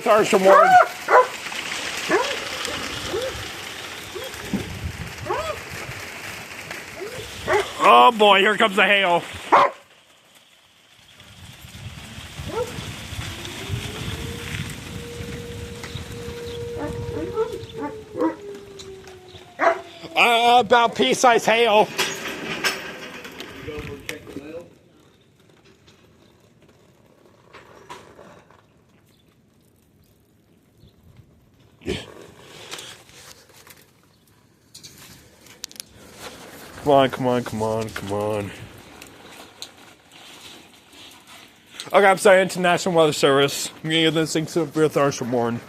Thunderstorm warning. Oh boy, here comes the hail. About pea-sized hail. Come on. Okay, I'm sorry, International Weather Service. I'm gonna get this thing severe thunderstorm warning.